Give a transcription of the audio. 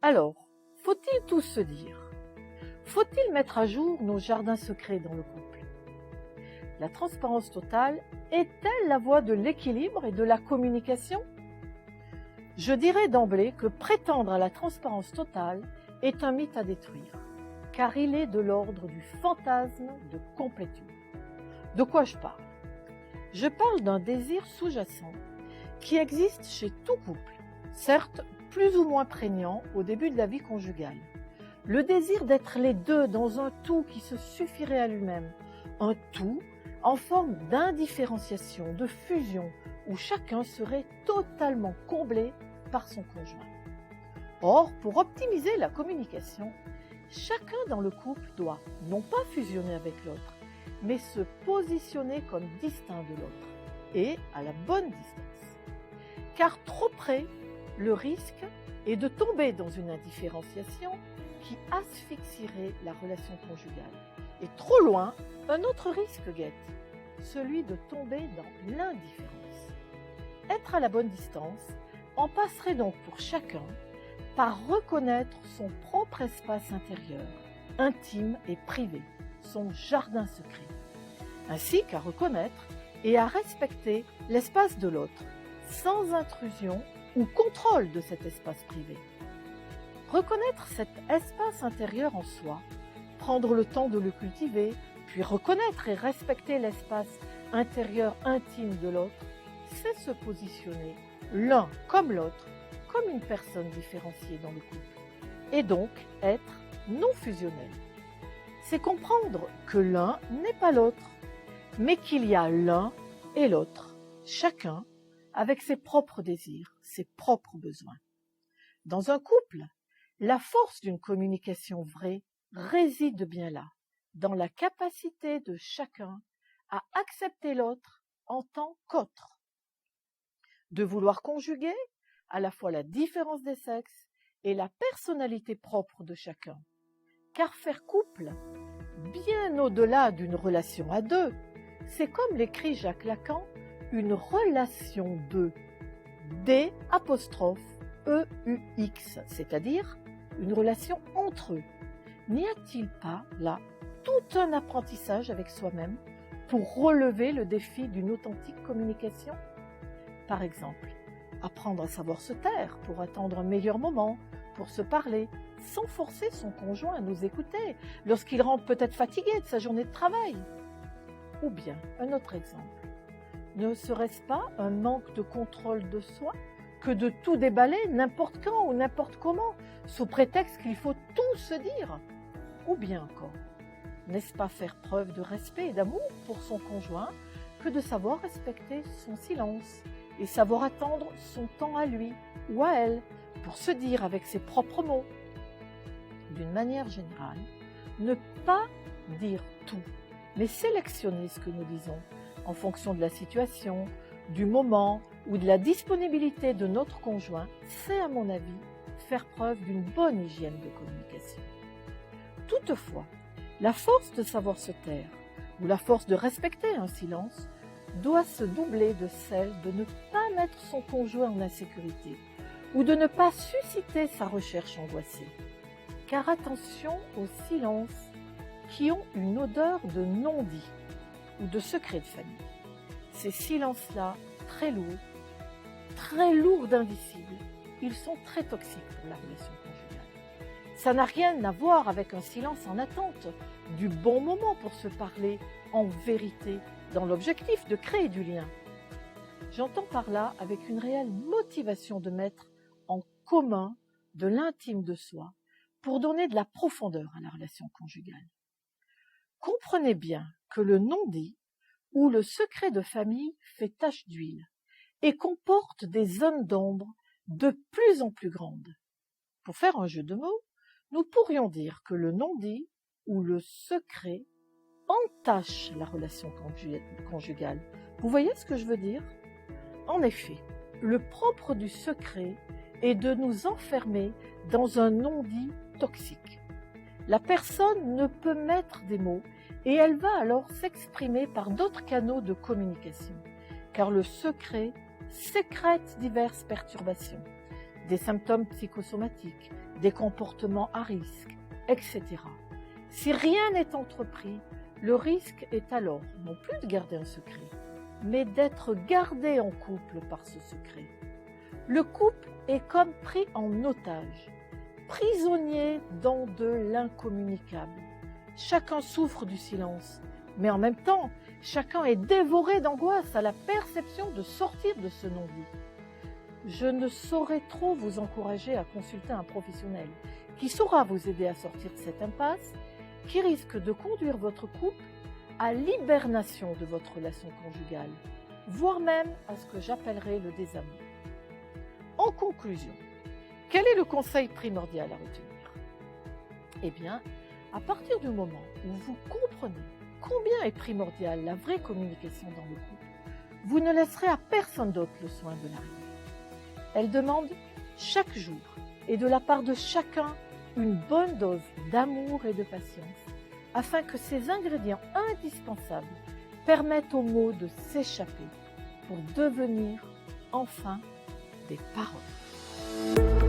Alors, faut-il tout se dire? Faut-il mettre à jour nos jardins secrets dans le couple? La transparence totale est-elle la voie de l'équilibre et de la communication? Je dirais d'emblée que prétendre à la transparence totale est un mythe à détruire, car il est de l'ordre du fantasme de complétude. De quoi je parle? Je parle d'un désir sous-jacent qui existe chez tout couple, certes plus ou moins prégnant au début de la vie conjugale. Le désir d'être les deux dans un tout qui se suffirait à lui-même, un tout en forme d'indifférenciation, de fusion, où chacun serait totalement comblé par son conjoint. Or, pour optimiser la communication, chacun dans le couple doit non pas fusionner avec l'autre, mais se positionner comme distinct de l'autre, et à la bonne distance. Car trop près, le risque est de tomber dans une indifférenciation qui asphyxierait la relation conjugale. Et trop loin, un autre risque guette, celui de tomber dans l'indifférence. Être à la bonne distance en passerait donc pour chacun par reconnaître son propre espace intérieur, intime et privé, son jardin secret, ainsi qu'à reconnaître et à respecter l'espace de l'autre, sans intrusion ou contrôle de cet espace privé. Reconnaître cet espace intérieur en soi, prendre le temps de le cultiver, puis reconnaître et respecter l'espace intérieur intime de l'autre, c'est se positionner l'un comme l'autre, comme une personne différenciée dans le couple, et donc être non fusionnel. C'est comprendre que l'un n'est pas l'autre, mais qu'il y a l'un et l'autre, chacun avec ses propres désirs, ses propres besoins. Dans un couple, la force d'une communication vraie réside bien là, dans la capacité de chacun à accepter l'autre en tant qu'autre, de vouloir conjuguer à la fois la différence des sexes et la personnalité propre de chacun. Car faire couple, bien au-delà d'une relation à deux, c'est comme l'écrit Jacques Lacan, une relation de D'(EUX), c'est-à-dire une relation entre eux. N'y a-t-il pas là tout un apprentissage avec soi-même pour relever le défi d'une authentique communication? Par exemple, apprendre à savoir se taire pour attendre un meilleur moment, pour se parler, sans forcer son conjoint à nous écouter, lorsqu'il rentre peut-être fatigué de sa journée de travail. Ou bien, un autre exemple, ne serait-ce pas un manque de contrôle de soi que de tout déballer n'importe quand ou n'importe comment, sous prétexte qu'il faut tout se dire? Ou bien encore, n'est-ce pas faire preuve de respect et d'amour pour son conjoint que de savoir respecter son silence et savoir attendre son temps à lui ou à elle pour se dire avec ses propres mots? D'une manière générale, ne pas dire tout, mais sélectionner ce que nous disons en fonction de la situation, du moment ou de la disponibilité de notre conjoint, c'est à mon avis faire preuve d'une bonne hygiène de communication. Toutefois, la force de savoir se taire ou la force de respecter un silence doit se doubler de celle de ne pas mettre son conjoint en insécurité ou de ne pas susciter sa recherche angoissée. Car attention aux silences qui ont une odeur de non-dit ou de secret de famille. Ces silences-là, très lourds d'indicibles, ils sont très toxiques pour la relation conjugale. Ça n'a rien à voir avec un silence en attente du bon moment pour se parler en vérité dans l'objectif de créer du lien. J'entends par là avec une réelle motivation de mettre en commun de l'intime de soi pour donner de la profondeur à la relation conjugale. Comprenez bien que le non-dit ou le secret de famille fait tache d'huile et comporte des zones d'ombre de plus en plus grandes. Pour faire un jeu de mots, nous pourrions dire que le non-dit ou le secret entache la relation conjugale. Vous voyez ce que je veux dire? En effet, le propre du secret est de nous enfermer dans un non-dit toxique. La personne ne peut mettre des mots et elle va alors s'exprimer par d'autres canaux de communication, car le secret sécrète diverses perturbations, des symptômes psychosomatiques, des comportements à risque, etc. Si rien n'est entrepris, le risque est alors non plus de garder un secret, mais d'être gardé en couple par ce secret. Le couple est comme pris en otage, prisonnier dans de l'incommunicable. Chacun souffre du silence, mais en même temps, chacun est dévoré d'angoisse à la perception de sortir de ce non-dit. Je ne saurais trop vous encourager à consulter un professionnel qui saura vous aider à sortir de cette impasse qui risque de conduire votre couple à l'hibernation de votre relation conjugale, voire même à ce que j'appellerais le désamour. En conclusion, quel est le conseil primordial à retenir? Eh bien, à partir du moment où vous comprenez combien est primordiale la vraie communication dans le couple, vous ne laisserez à personne d'autre le soin de la régler. Elle demande chaque jour et de la part de chacun une bonne dose d'amour et de patience afin que ces ingrédients indispensables permettent aux mots de s'échapper pour devenir enfin des paroles.